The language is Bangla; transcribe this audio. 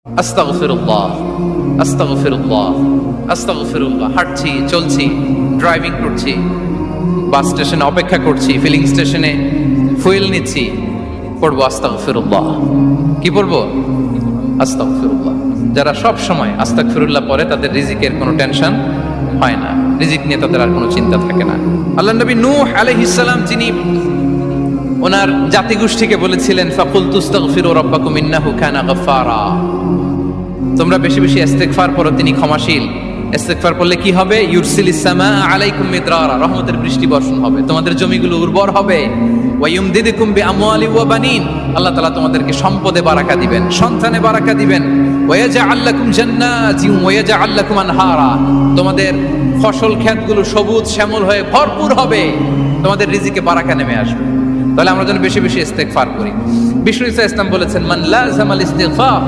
আস্তাগফিরুল্লাহ, আস্তাগফিরুল্লাহ, আস্তাগফিরুল্লাহ। হাঁটছি, চলছি, ড্রাইভিং করছি, বাস স্টেশনে অপেক্ষা করছি, ফিলিং স্টেশনে ফুয়েল নিচ্ছি, পড়বো আস্তাগফিরুল্লাহ। কি পড়বো? আস্তাগফিরুল্লাহ। যারা সব সময় আস্তাগফিরুল্লাহ পড়ে তাদের রিজিকের কোনো টেনশন হয় না, রিজিক নিয়ে তাদের আর কোনো চিন্তা থাকে না। আল্লাহ নবী নূহ আলাইহিস সালাম যিনি ওনার জাতিগোষ্ঠীকে বলেছিলেন, ফাকুলতু আস্তাগফিরু রাব্বাকুম ইন্নাহু কানা গাফফারা, তোমরা বেশি বেশি ইস্তেগফার করো, তিনি ক্ষমাশীল। ইস্তেগফার করলে কি হবে? ইউরসিলিস সামা আলাইকুম মিদরারা, রহমতের বৃষ্টি বর্ষণ হবে, তোমাদের জমিগুলো উর্বর হবে। ওয়া ইউমদিদুকুম বিআমওয়ালি ওয়া বানিন, আল্লাহ তাআলা তোমাদেরকে সম্পদে বারাকা দিবেন, সন্তানে বারাকা দিবেন। ওয়া ইয়াজআল লাকুম জান্নাতিন ওয়া ইয়াজআল লাকুম আনহারা, তোমাদের ফসল ক্ষেতগুলো সবুজ শ্যামল হয়ে ভরপুর হবে, তোমাদের রিজিকে বারাকা নেমে আসবে। তাহলে আমরা যেন বেশি বেশি ইস্তেগফার করি। বিষ্ণু ইসা ইসলাম বলেছেন, মান লাযামাল ইস্তিগফার